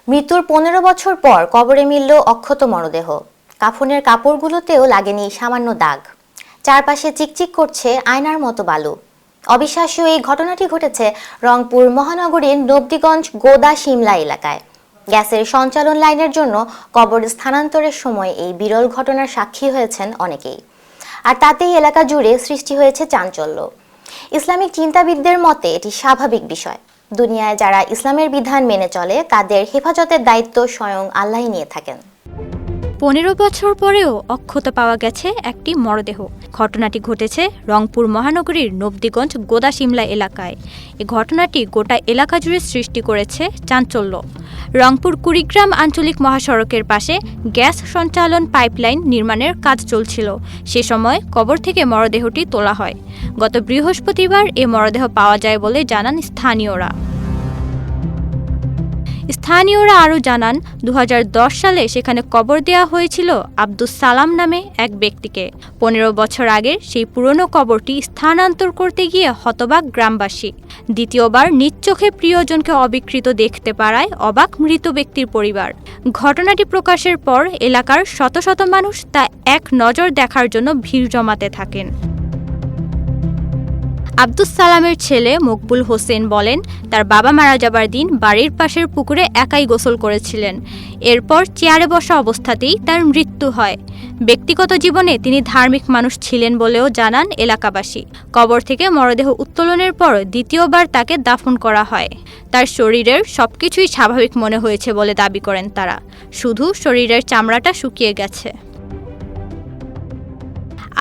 মৃত্যুর ১৫ বছর পর কবরে মিলল অক্ষত মরদেহ। কাফনের কাপড়গুলোতেও লাগেনি সামান্য দাগ। চারপাশে চিকচিক করছে আয়নার মতো বালু। অবিশ্বাস্য এই ঘটনাটি ঘটেছে রংপুর মহানগরীর নবদিগঞ্জ গোদা শিমলা এলাকায়। গ্যাসের সঞ্চালন লাইনের জন্য কবর স্থানান্তরের সময় এই বিরল ঘটনার সাক্ষী হয়েছেন অনেকেই। আর তাতেই এলাকা জুড়ে সৃষ্টি হয়েছে চাঞ্চল্য। ইসলামিক চিন্তাবিদদের মতে এটি স্বাভাবিক বিষয়। দুনিয়ায় যারা ইসলামের বিধান মেনে চলে তাদের হেফাজতের দায়িত্ব স্বয়ং আল্লাহই নিয়ে থাকেন। ১৫ বছর পরেও অক্ষত পাওয়া গেছে একটি মরদেহ। ঘটনাটি ঘটেছে রংপুর মহানগরীর নবদিগঞ্জ গোদা শিমলা এলাকায়। এই ঘটনাটি গোটা এলাকা জুড়ে সৃষ্টি করেছে চাঞ্চল্য। রংপুর কুড়িগ্রাম আঞ্চলিক মহাসড়কের পাশে গ্যাস সঞ্চালন পাইপলাইন নির্মাণের কাজ চলছিল। সে সময় কবর থেকে মরদেহটি তোলা হয়। গত বৃহস্পতিবার এ মরদেহ পাওয়া যায় বলে জানান স্থানীয়রা। স্থানীয়রা আরও জানান, ২০১০ সালে সেখানে কবর দেওয়া হয়েছিল আব্দুস সালাম নামে এক ব্যক্তিকে। ১৫ বছর আগে সেই পুরনো কবরটি স্থানান্তর করতে গিয়ে হতবাক গ্রামবাসী। দ্বিতীয়বার নিজ চোখে প্রিয়জনকে অবিকৃত দেখতে পারায় অবাক মৃত ব্যক্তির পরিবার। ঘটনাটি প্রকাশের পর এলাকার শত শত মানুষ তা এক নজর দেখার জন্য ভিড় জমাতে থাকেন। আব্দুস সালামের ছেলে মকবুল হোসেন বলেন, তার বাবা মারা যাবার দিন বাড়ির পাশের পুকুরে একাই গোসল করেছিলেন। এরপর চেয়ারে বসা অবস্থাতেই তার মৃত্যু হয়। ব্যক্তিগত জীবনে তিনি ধার্মিক মানুষ ছিলেন বলেও জানান এলাকাবাসী। কবর থেকে মরদেহ উত্তোলনের পর দ্বিতীয়বার তাকে দাফন করা হয়। তার শরীরের সবকিছুই স্বাভাবিক মনে হয়েছে বলে দাবি করেন তারা, শুধু শরীরের চামড়াটা শুকিয়ে গেছে।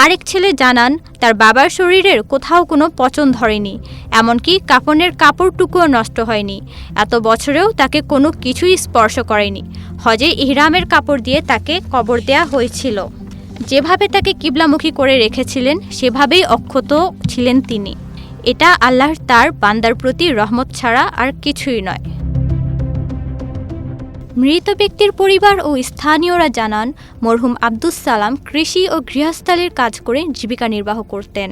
আরেক ছেলে জানান, তার বাবার শরীরের কোথাও কোনো পচন ধরেনি, এমনকি কাফনের কাপড়টুকুও নষ্ট হয়নি। এত বছরেও তাকে কোনো কিছুই স্পর্শ করেনি। হজে ইহরামের কাপড় দিয়ে তাকে কবর দেয়া হয়েছিল। যেভাবে তাকে কিবলামুখী করে রেখেছিলেন সেভাবেই অক্ষত ছিলেন তিনি। এটা আল্লাহর তার বান্দার প্রতি রহমত ছাড়া আর কিছুই নয়। মৃত ব্যক্তির পরিবার ও স্থানীয়রা জানান, মরহুম আব্দুস সালাম কৃষি ও গৃহস্থালির কাজ করে জীবিকা নির্বাহ করতেন।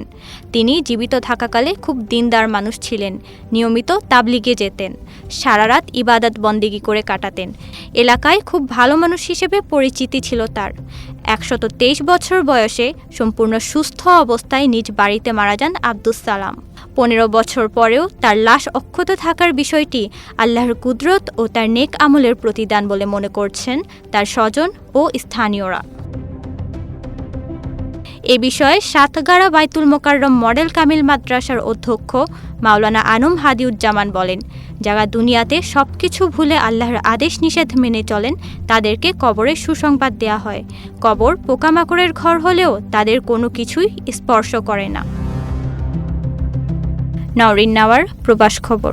তিনি জীবিত থাকাকালে খুব দিনদার মানুষ ছিলেন। নিয়মিত তাবলিগে যেতেন, সারা রাত ইবাদত বন্দেগী করে কাটাতেন। এলাকায় খুব ভালো মানুষ হিসেবে পরিচিতি ছিল তার। ১২৩ বছর বয়সে সম্পূর্ণ সুস্থ অবস্থায় নিজ বাড়িতে মারা যান আব্দুস সালাম। ১৫ বছর পরেও তার লাশ অক্ষত থাকার বিষয়টি আল্লাহর কুদরত ও তার নেক আমলের প্রতিদান বলে মনে করছেন তার স্বজন ও স্থানীয়রা। এ বিষয়ে সাতগাড়া বাইতুল মোকাররম মডেল কামিল মাদ্রাসার অধ্যক্ষ মাওলানা আনম হাদিউজ্জামান বলেন, যারা দুনিয়াতে সবকিছু ভুলে আল্লাহর আদেশ নিষেধ মেনে চলেন তাদেরকে কবরের সুসংবাদ দেয়া হয়। কবর পোকামাকড়ের ঘর হলেও তাদের কোনো কিছুই স্পর্শ করে না। নওরিন নাওয়ার, প্রবাস খবর।